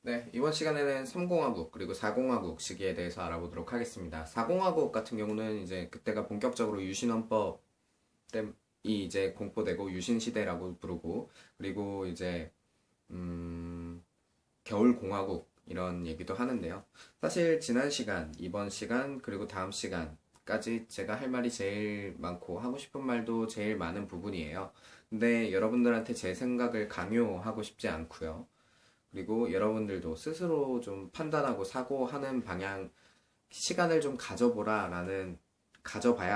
네, 이번 시간에는 3공화국 그리고 4공화국 시기에 대해서 알아보도록 하겠습니다. 4공화국 같은 경우는 이제 그때가 본격적으로 유신헌법 이 이제 공포되고 유신시대라고 부르고, 그리고 이제 겨울공화국 이런 얘기도 하는데요. 사실 지난 시간, 이번 시간, 그리고 다음 시간까지 제가 할 말이 제일 많고 하고 싶은 말도 제일 많은 부분이에요. 근데 여러분들한테 제 생각을 강요하고 싶지 않고요. 그리고 여러분들도 스스로 좀 판단하고 사고하는 방향, 시간을 좀 가져봐야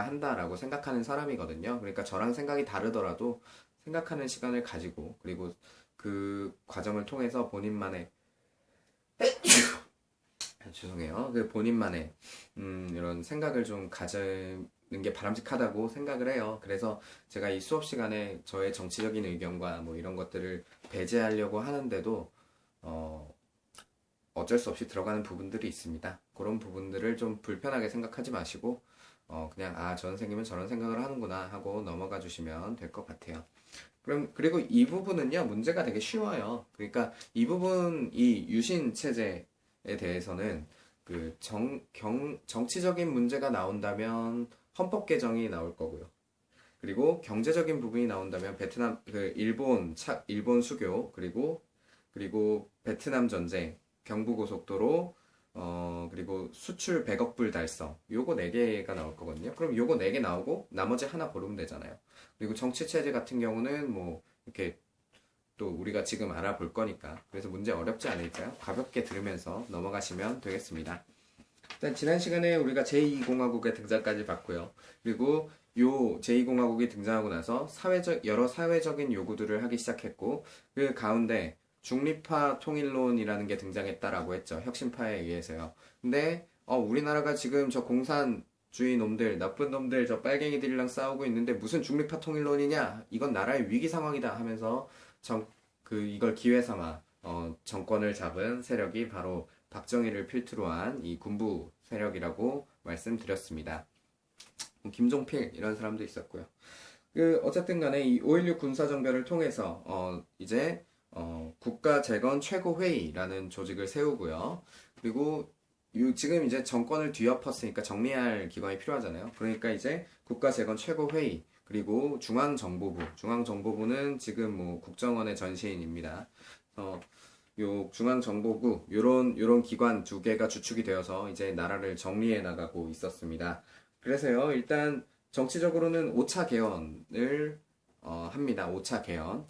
한다라고 생각하는 사람이거든요. 그러니까 저랑 생각이 다르더라도 생각하는 시간을 가지고, 그리고 그 과정을 통해서 본인만의, 죄송해요. 그 본인만의, 이런 생각을 좀 가지는 게 바람직하다고 생각을 해요. 그래서 제가 이 수업 시간에 저의 정치적인 의견과 뭐 이런 것들을 배제하려고 하는데도, 어, 어쩔 수 없이 들어가는 부분들이 있습니다. 그런 부분들을 좀 불편하게 생각하지 마시고, 그냥, 아, 저 선생님은 저런 생각을 하는구나 하고 넘어가 주시면 될 것 같아요. 그리고 이 부분은요, 문제가 되게 쉬워요. 그러니까 이 부분, 이 유신 체제에 대해서는 정치적인 문제가 나온다면 헌법 개정이 나올 거고요. 그리고 경제적인 부분이 나온다면 일본 수교, 그리고 베트남 전쟁, 경부고속도로, 그리고 수출 100억 불 달성. 요거 4개가 나올 거거든요. 그럼 요거 4개 나오고 나머지 하나 고르면 되잖아요. 그리고 정치 체제 같은 경우는 뭐 이렇게 또 우리가 지금 알아볼 거니까. 그래서 문제 어렵지 않을까요? 가볍게 들으면서 넘어가시면 되겠습니다. 일단 지난 시간에 우리가 제2공화국의 등장까지 봤고요. 그리고 요 제2공화국이 등장하고 나서 여러 사회적인 요구들을 하기 시작했고, 그 가운데 중립화 통일론이라는 게 등장했다라고 했죠. 혁신파에 의해서요. 근데 우리나라가 지금 저 공산주의 놈들, 나쁜 놈들, 저 빨갱이들이랑 싸우고 있는데 무슨 중립화 통일론이냐? 이건 나라의 위기 상황이다 하면서 이걸 기회 삼아 정권을 잡은 세력이 바로 박정희를 필두로 한 이 군부 세력이라고 말씀드렸습니다. 김종필 이런 사람도 있었고요. 어쨌든 간에 이 5.16 군사정변을 통해서 이제 국가재건 최고회의라는 조직을 세우고요. 그리고 지금 이제 정권을 뒤엎었으니까 정리할 기관이 필요하잖아요. 그러니까 이제 국가재건 최고회의, 그리고 중앙정보부는 지금 뭐 국정원의 전신입니다. 요 중앙정보부 요런 기관 2개가 주축이 되어서 이제 나라를 정리해 나가고 있었습니다. 그래서요, 일단 정치적으로는 5차 개헌을 합니다. 5차 개헌.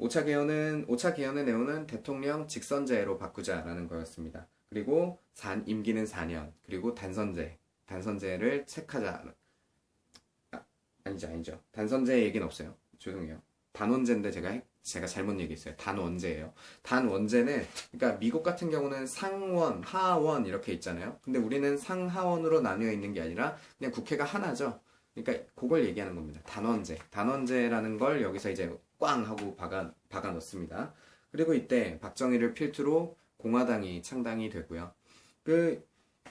5차 개헌의 내용은 대통령 직선제로 바꾸자라는 거였습니다. 그리고 임기는 4년, 그리고 단선제를 책하자. 아니죠. 단선제 얘기는 없어요. 죄송해요. 단원제인데 제가 잘못 얘기했어요. 단원제예요. 단원제는, 그러니까 미국 같은 경우는 상원, 하원 이렇게 있잖아요. 근데 우리는 상하원으로 나뉘어 있는 게 아니라 그냥 국회가 하나죠. 그러니까 그걸 얘기하는 겁니다. 단원제. 단원제라는 걸 여기서 이제 꽝 하고 박아 넣습니다. 그리고 이때 박정희를 필두로 공화당이 창당이 되고요.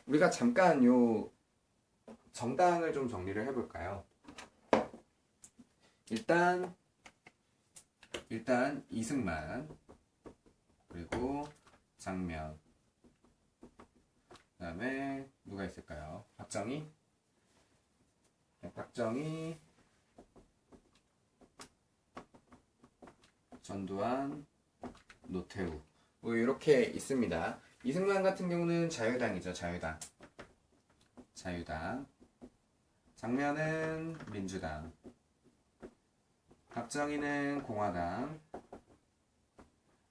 우리가 잠깐 요 정당을 좀 정리를 해볼까요? 일단 이승만, 그리고 장면, 그다음에 누가 있을까요? 박정희, 네, 전두환, 노태우, 뭐 이렇게 있습니다. 이승만 같은 경우는 자유당이죠. 자유당. 장면은 민주당. 박정희는 공화당,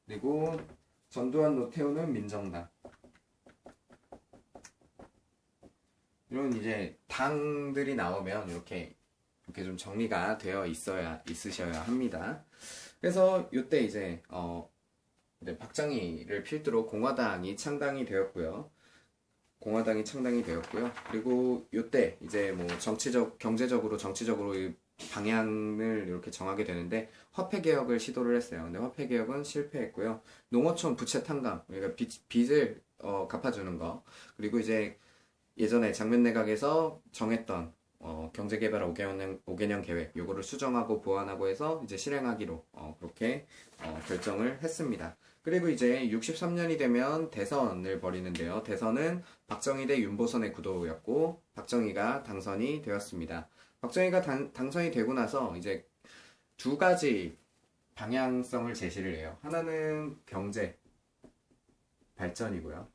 그리고 전두환, 노태우는 민정당. 이런 이제 당들이 나오면 이렇게 좀 정리가 되어 있으셔야 합니다. 그래서 이때 이제 박정희를 필두로 공화당이 창당이 되었고요. 그리고 이때 이제 뭐 경제적으로, 정치적으로 방향을 이렇게 정하게 되는데, 화폐개혁을 시도를 했어요. 근데 화폐개혁은 실패했고요. 농어촌 부채 탕감, 그러니까 빚을 갚아주는 거, 그리고 이제 예전에 장면 내각에서 정했던 경제개발 5개년 계획 요거를 수정하고 보완하고 해서 이제 실행하기로 그렇게 결정을 했습니다. 그리고 이제 63년이 되면 대선을 벌이는데요. 대선은 박정희 대 윤보선의 구도였고 박정희가 당선이 되었습니다. 박정희가 당선이 되고 나서 이제 두 가지 방향성을 제시를 해요. 하나는 경제 발전이고요.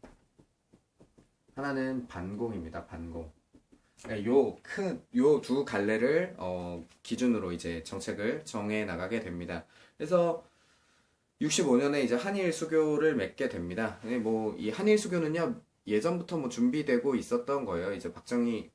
하나는 반공입니다. 반공. 요 두 갈래를 기준으로 이제 정책을 정해 나가게 됩니다. 그래서 65년에 이제 한일 수교를 맺게 됩니다. 뭐 이 한일 수교는요 예전부터 뭐 준비되고 있었던 거예요. 이제 박정희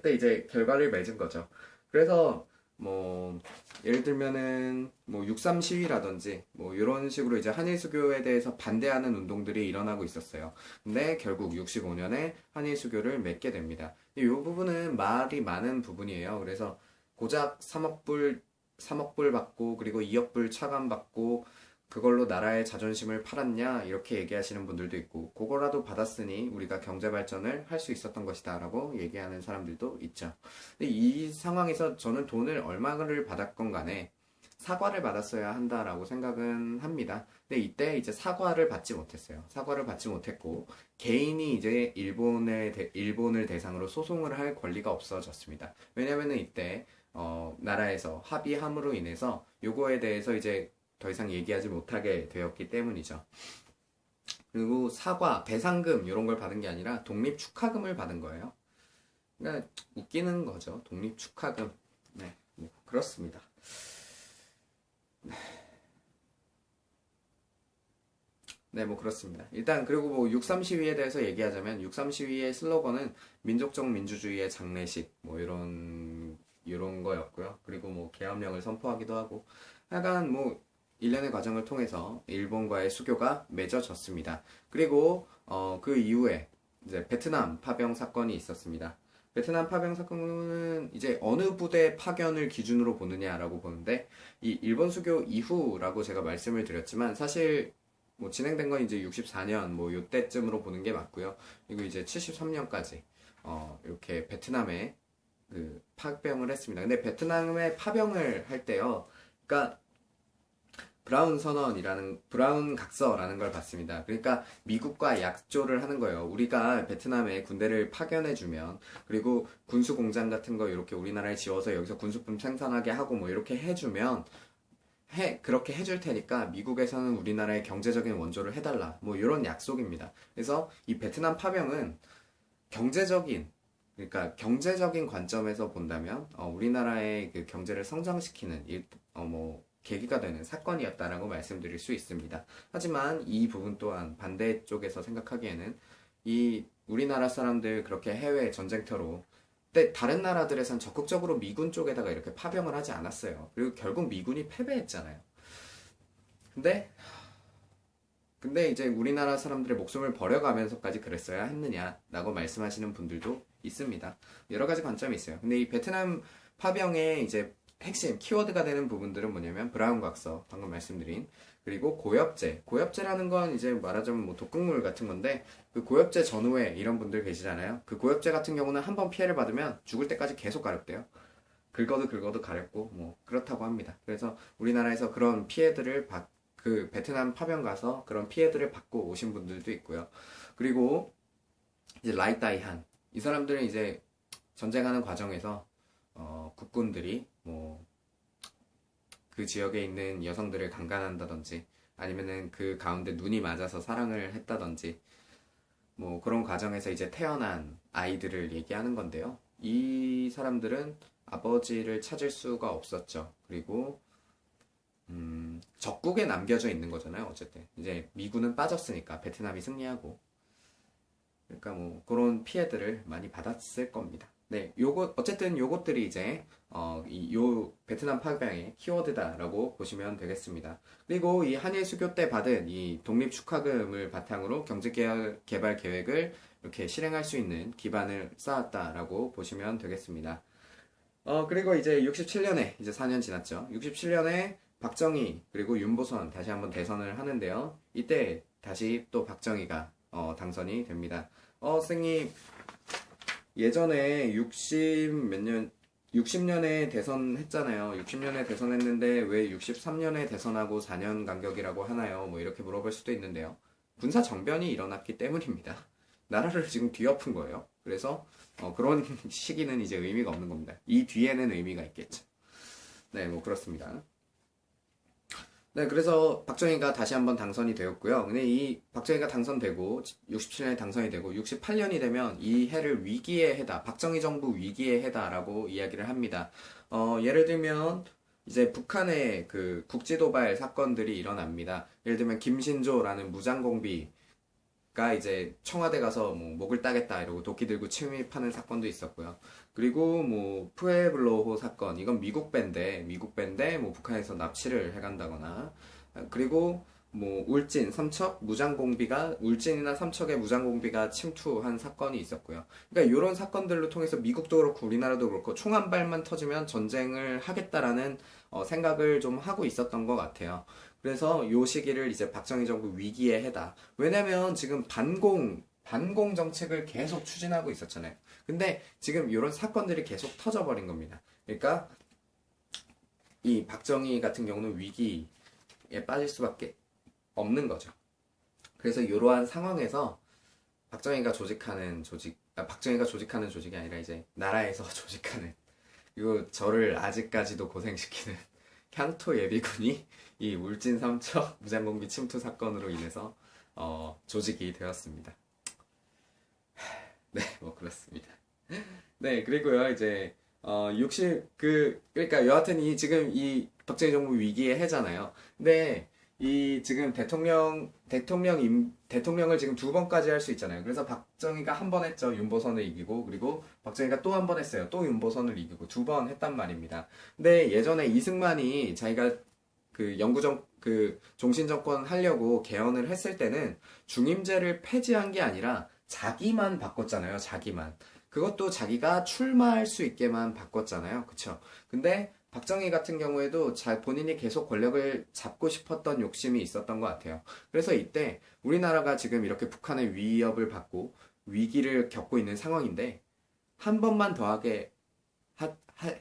때 이제 결과를 맺은 거죠. 그래서 뭐 예를 들면은 뭐 6.3 시위라든지 뭐 이런 식으로 이제 한일 수교에 대해서 반대하는 운동들이 일어나고 있었어요. 근데 결국 65년에 한일 수교를 맺게 됩니다. 이 부분은 말이 많은 부분이에요. 그래서 고작 3억 불 받고 그리고 2억 불 차감 받고 그걸로 나라의 자존심을 팔았냐 이렇게 얘기하시는 분들도 있고 그거라도 받았으니 우리가 경제 발전을 할 수 있었던 것이다 라고 얘기하는 사람들도 있죠. 근데 이 상황에서 저는 돈을 얼마를 받았건 간에 사과를 받았어야 한다라고 생각은 합니다. 근데 이때 이제 사과를 받지 못했어요. 사과를 받지 못했고 개인이 이제 일본을 대상으로 소송을 할 권리가 없어졌습니다. 왜냐면은 이때 나라에서 합의함으로 인해서 요거에 대해서 이제 더 이상 얘기하지 못하게 되었기 때문이죠. 그리고 사과, 배상금 이런 걸 받은 게 아니라 독립축하금을 받은 거예요. 그러니까 웃기는 거죠. 독립축하금. 네, 뭐 그렇습니다. 네, 뭐 그렇습니다. 일단 그리고 뭐 6.3 시위에 대해서 얘기하자면 6.3 시위의 슬로건은 민족적 민주주의의 장례식 뭐 이런 거였고요. 그리고 뭐 계엄령을 선포하기도 하고 약간 뭐 일련의 과정을 통해서 일본과의 수교가 맺어졌습니다. 그리고 그 이후에 이제 베트남 파병 사건이 있었습니다. 베트남 파병 사건은 이제 어느 부대 파견을 기준으로 보느냐라고 보는데 이 일본 수교 이후라고 제가 말씀을 드렸지만 사실 뭐 진행된 건 이제 64년 뭐 요때쯤으로 보는 게 맞고요. 그리고 이제 73년까지 이렇게 베트남에 그 파병을 했습니다. 근데 베트남에 파병을 할 때요. 그러니까 브라운 각서라는 걸 받습니다. 그러니까 미국과 약조를 하는 거예요. 우리가 베트남에 군대를 파견해주면, 그리고 군수 공장 같은 거 이렇게 우리나라에 지어서 여기서 군수품 생산하게 하고 뭐 이렇게 해주면, 그렇게 해줄 테니까 미국에서는 우리나라의 경제적인 원조를 해달라. 뭐 이런 약속입니다. 그래서 이 베트남 파병은 그러니까 경제적인 관점에서 본다면, 우리나라의 그 경제를 성장시키는 뭐 계기가 되는 사건이었다라고 말씀드릴 수 있습니다. 하지만 이 부분 또한 반대쪽에서 생각하기에는 이 우리나라 사람들 그렇게 해외 전쟁터로 근데 다른 나라들에선 적극적으로 미군 쪽에다가 이렇게 파병을 하지 않았어요. 그리고 결국 미군이 패배했잖아요. 근데 이제 우리나라 사람들의 목숨을 버려가면서까지 그랬어야 했느냐라고 말씀하시는 분들도 있습니다. 여러 가지 관점이 있어요. 근데 이 베트남 파병의 이제 핵심 키워드가 되는 부분들은 뭐냐면 브라운 각서 방금 말씀드린 그리고 고엽제라는 건 이제 말하자면 뭐 독극물 같은 건데 그 고엽제 전후에 이런 분들 계시잖아요. 그 고엽제 같은 경우는 한번 피해를 받으면 죽을 때까지 계속 가렵대요. 긁어도 가렵고 뭐 그렇다고 합니다. 그래서 우리나라에서 그런 피해들을 그 베트남 파병 가서 그런 피해들을 받고 오신 분들도 있고요. 그리고 이제 라이따이한 이 사람들은 이제 전쟁하는 과정에서 국군들이 뭐 그 지역에 있는 여성들을 강간한다든지 아니면은 그 가운데 눈이 맞아서 사랑을 했다든지 뭐 그런 과정에서 이제 태어난 아이들을 얘기하는 건데요. 이 사람들은 아버지를 찾을 수가 없었죠. 그리고 적국에 남겨져 있는 거잖아요. 어쨌든 이제 미군은 빠졌으니까 베트남이 승리하고 그러니까 뭐 그런 피해들을 많이 받았을 겁니다. 네, 어쨌든 요것들이 이제, 요 베트남 파병의 키워드다라고 보시면 되겠습니다. 그리고 이 한일 수교 때 받은 이 독립축하금을 바탕으로 경제개발 계획을 이렇게 실행할 수 있는 기반을 쌓았다라고 보시면 되겠습니다. 그리고 이제 67년에, 이제 4년 지났죠. 67년에 박정희, 그리고 윤보선 다시 한번 대선을 하는데요. 이때 다시 또 박정희가, 당선이 됩니다. 선생님, 예전에 60 몇 년, 60년에 대선 했잖아요. 60년에 대선 했는데 왜 63년에 대선하고 4년 간격이라고 하나요? 뭐 이렇게 물어볼 수도 있는데요. 군사 정변이 일어났기 때문입니다. 나라를 지금 뒤엎은 거예요. 그래서 그런 시기는 이제 의미가 없는 겁니다. 이 뒤에는 의미가 있겠죠. 네, 뭐 그렇습니다. 네, 그래서 박정희가 다시 한번 당선이 되었고요. 근데 이 박정희가 당선되고 67년에 당선이 되고 68년이 되면 이 해를 위기의 해다, 박정희 정부 위기의 해다라고 이야기를 합니다. 예를 들면 이제 북한의 그 국지도발 사건들이 일어납니다. 예를 들면 김신조라는 무장공비 가 이제 청와대 가서 뭐 목을 따겠다 이러고 도끼 들고 침입하는 사건도 있었고요. 그리고 뭐 푸에블로호 사건 이건 미국 밴데 뭐 북한에서 납치를 해간다거나 그리고 뭐 울진 삼척 무장공비가 울진이나 삼척의 무장공비가 침투한 사건이 있었고요. 그러니까 이런 사건들로 통해서 미국도 그렇고 우리나라도 그렇고 총 한 발만 터지면 전쟁을 하겠다라는 생각을 좀 하고 있었던 것 같아요. 그래서 요 시기를 이제 박정희 정부 위기의 해다. 왜냐면 지금 반공 정책을 계속 추진하고 있었잖아요. 근데 지금 이런 사건들이 계속 터져버린 겁니다. 그러니까 이 박정희 같은 경우는 위기에 빠질 수밖에 없는 거죠. 그래서 이러한 상황에서 박정희가 조직하는 조직이 아니라 이제 나라에서 조직하는, 그리고 저를 아직까지도 고생시키는 향토 예비군이 이 울진 삼척 무장공비 침투 사건으로 인해서 조직이 되었습니다. 네, 뭐 그렇습니다. 네, 그리고요 이제 그러니까 여하튼 지금 이 박정희 정부 위기의 해잖아요. 근데 이 지금 대통령을 지금 두 번까지 할 수 있잖아요. 그래서 박정희가 한 번 했죠. 윤보선을 이기고, 그리고 박정희가 또 한 번 했어요. 또 윤보선을 이기고 두 번 했단 말입니다. 근데 예전에 이승만이 자기가 그 종신정권 하려고 개헌을 했을 때는 중임제를 폐지한 게 아니라 자기만 바꿨잖아요. 자기만. 그것도 자기가 출마할 수 있게만 바꿨잖아요. 그쵸? 근데 박정희 같은 경우에도 본인이 계속 권력을 잡고 싶었던 욕심이 있었던 것 같아요. 그래서 이때 우리나라가 지금 이렇게 북한의 위협을 받고 위기를 겪고 있는 상황인데 한 번만 더 하게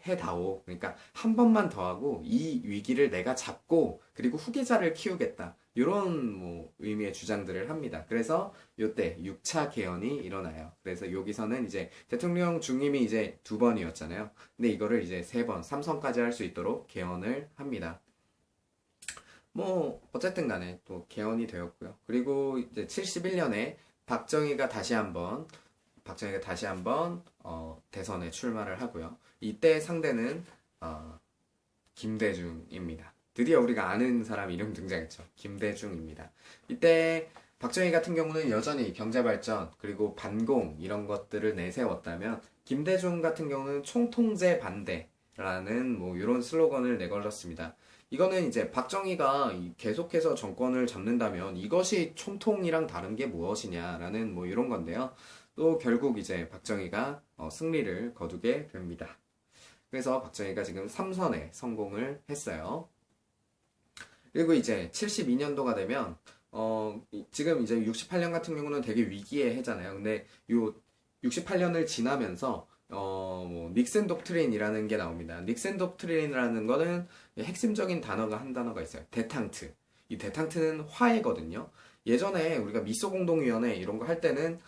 해다오. 그러니까 한 번만 더 하고 이 위기를 내가 잡고 그리고 후계자를 키우겠다. 이런 뭐 의미의 주장들을 합니다. 그래서 요때 6차 개헌이 일어나요. 그래서 여기서는 이제 대통령 중임이 이제 두 번이었잖아요. 근데 이거를 이제 세 번, 3선까지 할 수 있도록 개헌을 합니다. 뭐 어쨌든 간에 또 개헌이 되었고요. 그리고 이제 71년에 박정희가 다시 한번 대선에 출마를 하고요. 이때 상대는 김대중입니다. 드디어 우리가 아는 사람 이름 등장했죠. 김대중입니다. 이때 박정희 같은 경우는 여전히 경제발전 그리고 반공 이런 것들을 내세웠다면 김대중 같은 경우는 총통제 반대라는 뭐 이런 슬로건을 내걸었습니다. 이거는 이제 박정희가 계속해서 정권을 잡는다면 이것이 총통이랑 다른 게 무엇이냐라는 뭐 이런 건데요. 또 결국 이제 박정희가 승리를 거두게 됩니다. 그래서 박정희가 지금 3선에 성공을 했어요. 그리고 이제 72년도가 되면 지금 이제 68년 같은 경우는 되게 위기의 해잖아요. 근데 요 68년을 지나면서 뭐 닉슨 독트린이라는 게 나옵니다. 닉슨 독트린이라는 거는 핵심적인 한 단어가 있어요. 데탕트. 이 데탕트는 화해거든요. 예전에 우리가 미소공동위원회 이런 거 할 때는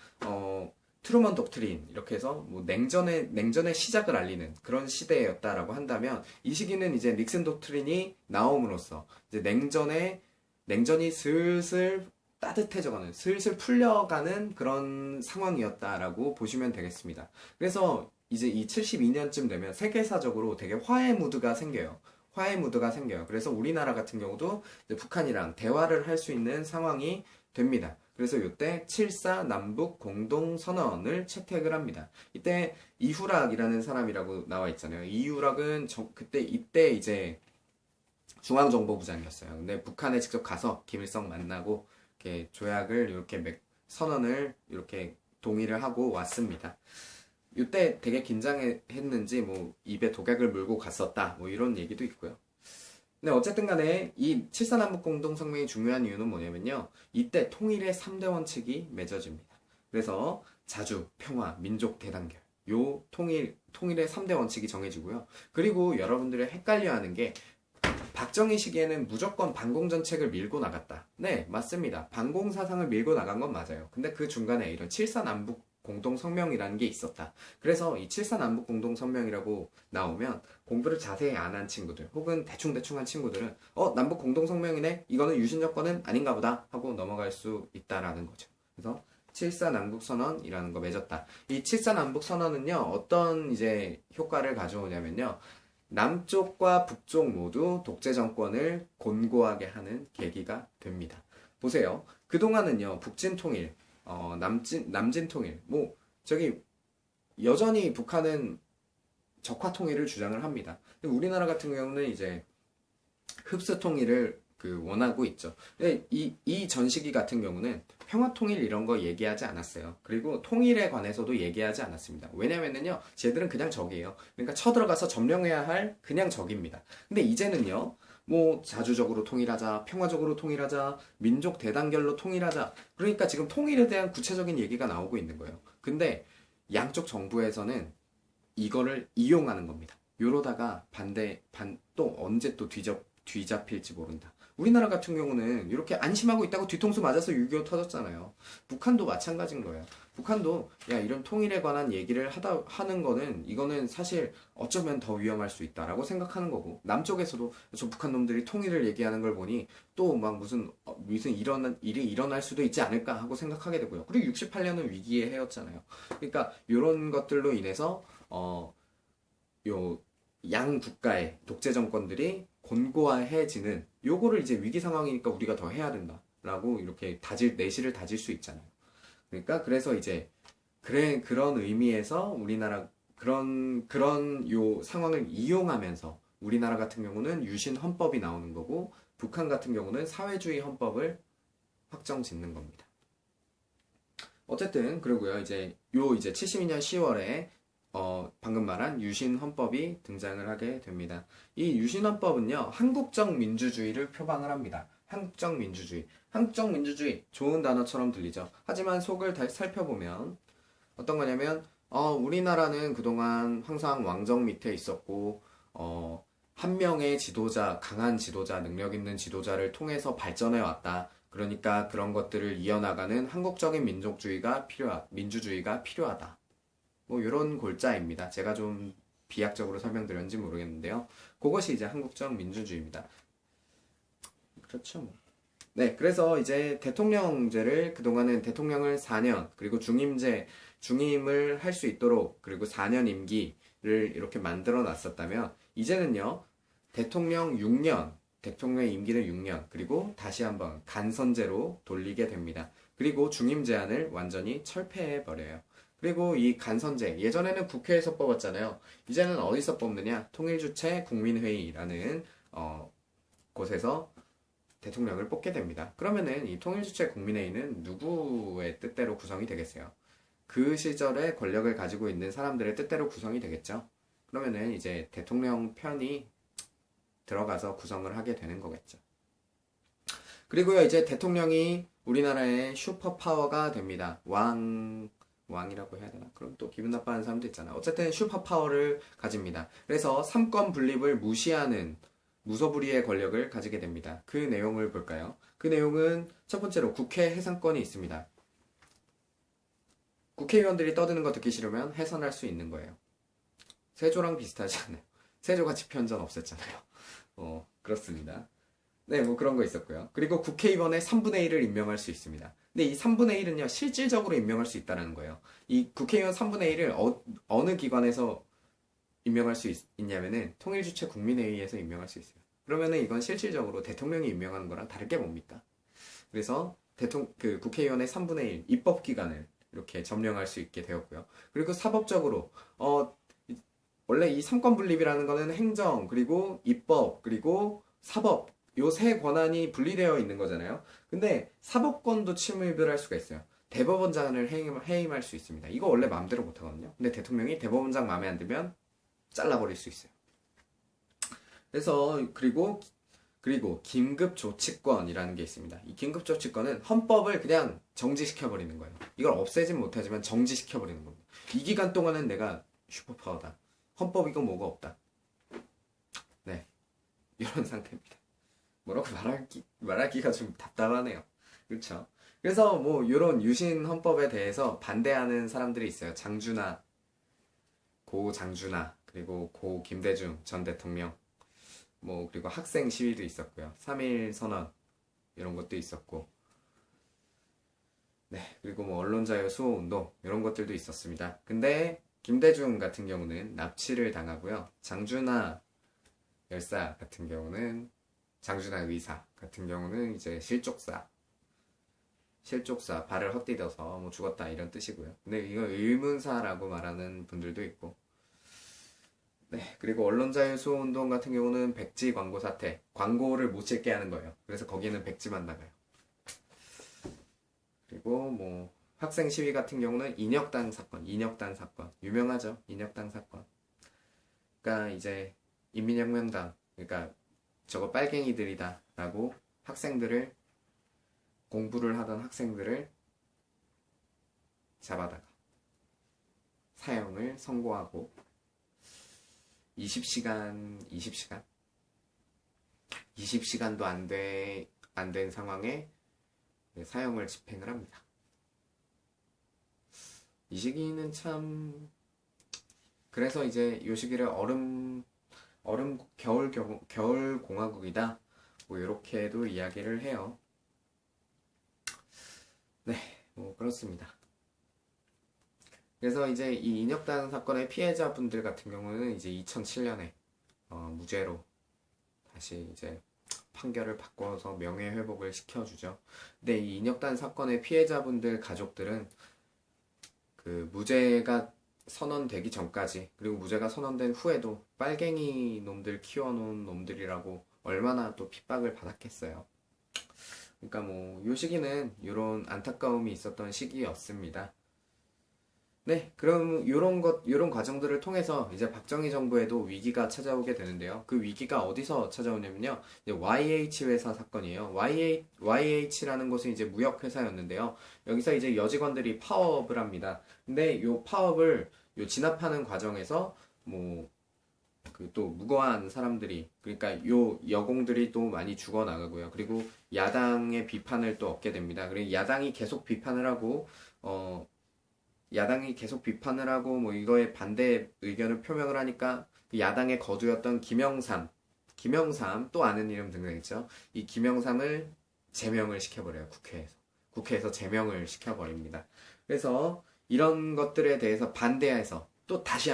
트루먼 독트린 이렇게 해서 뭐 냉전의 시작을 알리는 그런 시대였다라고 한다면 이 시기는 이제 닉슨 독트린이 나옴으로써 이제 냉전이 슬슬 따뜻해져가는, 슬슬 풀려가는 그런 상황이었다라고 보시면 되겠습니다. 그래서 이제 이 72년쯤 되면 세계사적으로 되게 화해 무드가 생겨요. 그래서 우리나라 같은 경우도 북한이랑 대화를 할 수 있는 상황이 됩니다. 그래서 이때 7.4 남북 공동선언을 채택을 합니다. 이때 이후락이라는 사람이라고 나와 있잖아요. 이후락은 이때 이제 중앙정보부장이었어요. 근데 북한에 직접 가서 김일성 만나고 이렇게 조약을 이렇게 선언을 이렇게 동의를 하고 왔습니다. 이때 되게 긴장했는지 뭐 입에 독약을 물고 갔었다 뭐 이런 얘기도 있고요. 근데 어쨌든 간에 이 7.4 남북공동성명이 중요한 이유는 뭐냐면요. 이때 통일의 3대 원칙이 맺어집니다. 그래서 자주, 평화, 민족 대단결. 요 통일의 3대 원칙이 정해지고요. 그리고 여러분들이 헷갈려하는 게 박정희 시기에는 무조건 반공정책을 밀고 나갔다. 네, 맞습니다. 반공사상을 밀고 나간 건 맞아요. 근데 그 중간에 이런 7.4남북 공동성명이라는 게 있었다. 그래서 이 7.4남북 공동성명이라고 나오면 공부를 자세히 안 한 친구들 혹은 대충대충 한 친구들은 남북 공동성명이네? 이거는 유신 정권은 아닌가 보다 하고 넘어갈 수 있다라는 거죠. 그래서 7.4남북선언이라는 거 맺었다. 이 7.4남북선언은요, 어떤 이제 효과를 가져오냐면요, 남쪽과 북쪽 모두 독재 정권을 곤고하게 하는 계기가 됩니다. 보세요. 그동안은요, 북진 통일, 남진 통일, 저기, 여전히 북한은 적화 통일을 주장을 합니다. 근데 우리나라 같은 경우는 이제 흡수 통일을 원하고 있죠. 근데 이 전시기 같은 경우는 평화 통일 이런 거 얘기하지 않았어요. 그리고 통일에 관해서도 얘기하지 않았습니다. 왜냐면은요, 쟤들은 그냥 적이에요. 그러니까 쳐들어가서 점령해야 할 그냥 적입니다. 근데 이제는요, 자주적으로 통일하자, 평화적으로 통일하자, 민족 대단결로 통일하자. 그러니까 지금 통일에 대한 구체적인 얘기가 나오고 있는 거예요. 근데 양쪽 정부에서는 이거를 이용하는 겁니다. 요러다가 또 언제 또 뒤잡힐지 모른다. 우리나라 같은 경우는 이렇게 안심하고 있다고 뒤통수 맞아서 6.25 터졌잖아요. 북한도 마찬가지인 거예요. 북한도 이런 통일에 관한 얘기를 하는 거는 이거는 사실 어쩌면 더 위험할 수 있다라고 생각하는 거고, 남쪽에서도 저 북한 놈들이 통일을 얘기하는 걸 보니 또 막 무슨 일이 일어날 수도 있지 않을까 하고 생각하게 되고요. 그리고 68년은 위기의 해였잖아요. 그러니까 이런 것들로 인해서 양 국가의 독재 정권들이 곤고해지는, 요거를 이제 위기 상황이니까 우리가 더 해야 된다라고 이렇게 내실을 다질 수 있잖아요. 그러니까 그래서 이제 그런 의미에서 우리나라 그런 요 상황을 이용하면서 우리나라 같은 경우는 유신 헌법이 나오는 거고, 북한 같은 경우는 사회주의 헌법을 확정 짓는 겁니다. 어쨌든 그러고요. 이제 72년 10월에 방금 말한 유신 헌법이 등장을 하게 됩니다. 이 유신 헌법은요, 한국적 민주주의를 표방을 합니다. 한국적 민주주의 좋은 단어처럼 들리죠. 하지만 속을 다시 살펴보면 어떤 거냐면 우리나라는 그동안 항상 왕정 밑에 있었고 한 명의 강한 지도자, 능력 있는 지도자를 통해서 발전해 왔다. 그러니까 그런 것들을 이어나가는 한국적인 민주주의가 필요하다. 이런 골자입니다. 제가 좀 비약적으로 설명드렸는지 모르겠는데요. 그것이 이제 한국적 민주주의입니다. 그렇죠. 네, 그래서 이제 대통령제를 그동안은 대통령을 4년, 그리고 중임을 할 수 있도록, 그리고 4년 임기를 이렇게 만들어 놨었다면, 이제는요, 대통령의 임기는 6년, 그리고 다시 한번 간선제로 돌리게 됩니다. 그리고 중임 제한을 완전히 철폐해버려요. 그리고 이 간선제, 예전에는 국회에서 뽑았잖아요. 이제는 어디서 뽑느냐? 통일주체 국민회의라는 곳에서 대통령을 뽑게 됩니다. 그러면은 이 통일주체 국민회의는 누구의 뜻대로 구성이 되겠어요? 그 시절에 권력을 가지고 있는 사람들의 뜻대로 구성이 되겠죠. 그러면은 이제 대통령 편이 들어가서 구성을 하게 되는 거겠죠. 그리고요, 이제 대통령이 우리나라의 슈퍼파워가 됩니다. 왕이라고 해야 되나? 그럼 또 기분 나빠하는 사람도 있잖아. 어쨌든 슈퍼파워를 가집니다. 그래서 삼권 분립을 무시하는 무소불위의 권력을 가지게 됩니다. 그 내용을 볼까요? 그 내용은 첫 번째로 국회 해산권이 있습니다. 국회의원들이 떠드는 거 듣기 싫으면 해산할 수 있는 거예요. 세조랑 비슷하지 않아요? 세조같이 편전 없앴잖아요. 그렇습니다. 네, 그런 거 있었고요. 그리고 국회의원의 3분의 1을 임명할 수 있습니다. 근데 이 3분의 1은요, 실질적으로 임명할 수 있다는 거예요. 이 국회의원 3분의 1을 어느 기관에서 임명할 수 있냐면은 통일주체 국민회의에서 임명할 수 있어요. 그러면은 이건 실질적으로 대통령이 임명하는 거랑 다를 게 뭡니까? 그래서 국회의원의 3분의 1 입법기관을 이렇게 점령할 수 있게 되었고요. 그리고 사법적으로 원래 이 삼권 분립이라는 거는 행정, 그리고 입법, 그리고 사법, 요 세 권한이 분리되어 있는 거잖아요. 근데 사법권도 침입을 할 수가 있어요. 대법원장을 해임할 수 있습니다. 이거 원래 마음대로 못하거든요. 근데 대통령이 대법원장 마음에 안 들면 잘라버릴 수 있어요. 그래서 그리고 긴급조치권이라는 게 있습니다. 이 긴급조치권은 헌법을 그냥 정지시켜버리는 거예요. 이걸 없애진 못하지만 정지시켜버리는 겁니다. 이 기간 동안은 내가 슈퍼파워다. 헌법이고 뭐가 없다. 네, 이런 상태입니다. 뭐라고 말하기가 좀 답답하네요. 그렇죠? 그래서 뭐 이런 유신 헌법에 대해서 반대하는 사람들이 있어요. 장준하, 고 장준하, 그리고 고 김대중 전 대통령, 뭐 그리고 학생 시위도 있었고요. 3.1 선언 이런 것도 있었고, 네, 그리고 뭐 언론자유 수호 운동 이런 것들도 있었습니다. 근데 김대중 같은 경우는 납치를 당하고요. 장준하 열사 같은 경우는 장준하 의사 같은 경우는 이제 실족사 발을 헛디뎌서 뭐 죽었다 이런 뜻이고요. 근데 이거 의문사라고 말하는 분들도 있고, 네, 그리고 언론자유 수호 운동 같은 경우는 백지 광고 사태, 광고를 못 찍게 하는 거예요. 그래서 거기는 백지만 나가요. 그리고 뭐 학생 시위 같은 경우는 인혁당 사건 유명하죠. 인혁당 사건. 그러니까 이제 인민혁명당, 그러니까 저거 빨갱이들이다라고 학생들을, 공부를 하던 학생들을 잡아다가 사형을 선고하고 20시간도 안 된 상황에 사형을 집행을 합니다. 이 시기는 참, 그래서 이제 이 시기를 겨울 공화국이다 뭐 이렇게도 이야기를 해요. 네, 뭐 그렇습니다. 그래서 이제 이 인혁단 사건의 피해자분들 같은 경우는 이제 2007년에 무죄로 다시 이제 판결을 바꿔서 명예회복을 시켜주죠. 근데 이 인혁단 사건의 피해자분들 가족들은 그 무죄가 선언되기 전까지, 그리고 무죄가 선언된 후에도 빨갱이 놈들 키워놓은 놈들이라고 얼마나 또 핍박을 받았겠어요. 그러니까 뭐 요 시기는 이런 안타까움이 있었던 시기였습니다. 네, 그럼 요런 과정들을 통해서 이제 박정희 정부에도 위기가 찾아오게 되는데요. 그 위기가 어디서 찾아오냐면요. 이제 YH 회사 사건이에요. YH라는 곳은 이제 무역회사였는데요. 여기서 이제 여직원들이 파업을 합니다. 근데 요 파업을 진압하는 과정에서 뭐 그 또 무고한 사람들이, 그러니까 요 여공들이 또 많이 죽어나가고요. 그리고 야당의 비판을 또 얻게 됩니다. 그리고 야당이 계속 비판을 하고 뭐 이거에 반대 의견을 표명을 하니까 그 야당의 거두였던 김영삼 또 아는 이름 등장했죠. 이 김영삼을 제명을 시켜버려요. 국회에서 제명을 시켜버립니다. 그래서 이런 것들에 대해서 반대해서 또 다시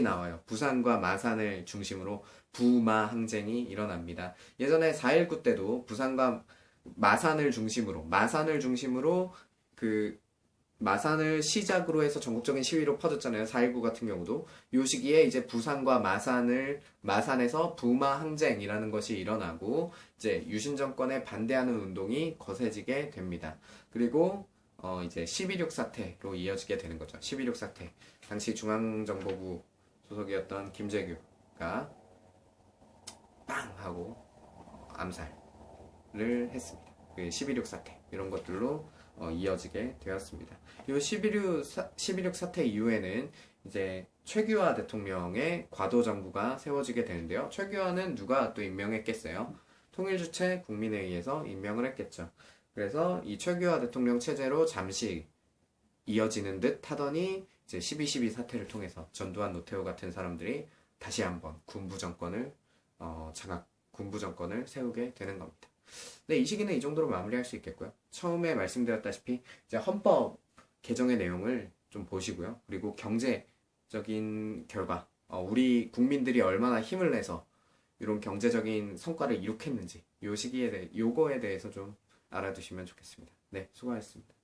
나와요. 부산과 마산을 중심으로 부마항쟁이 일어납니다. 예전에 4.19 때도 부산과 마산을 중심으로 그 마산을 시작으로 해서 전국적인 시위로 퍼졌잖아요. 4.19 같은 경우도. 요 시기에 이제 부산과 마산에서 부마항쟁이라는 것이 일어나고, 이제 유신 정권에 반대하는 운동이 거세지게 됩니다. 그리고 이제 11.6 사태로 이어지게 되는 거죠. 11.6 사태. 당시 중앙정보부 소속이었던 김재규가 빵 하고 암살을 했습니다. 그 11.6 사태 이런 것들로 이어지게 되었습니다. 이 11.6 사태 이후에는 이제 최규하 대통령의 과도 정부가 세워지게 되는데요. 최규하는 누가 또 임명했겠어요? 통일주체 국민회의에서 임명을 했겠죠. 그래서 이 최규하 대통령 체제로 잠시 이어지는 듯 하더니 이제 12.12 사태를 통해서 전두환, 노태우 같은 사람들이 다시 한번 군부 정권을 세우게 되는 겁니다. 네, 이 시기는 이 정도로 마무리할 수 있겠고요. 처음에 말씀드렸다시피 이제 헌법 개정의 내용을 좀 보시고요. 그리고 경제적인 결과, 우리 국민들이 얼마나 힘을 내서 이런 경제적인 성과를 이룩했는지 요거에 대해서 좀 알아두시면 좋겠습니다. 네, 수고하셨습니다.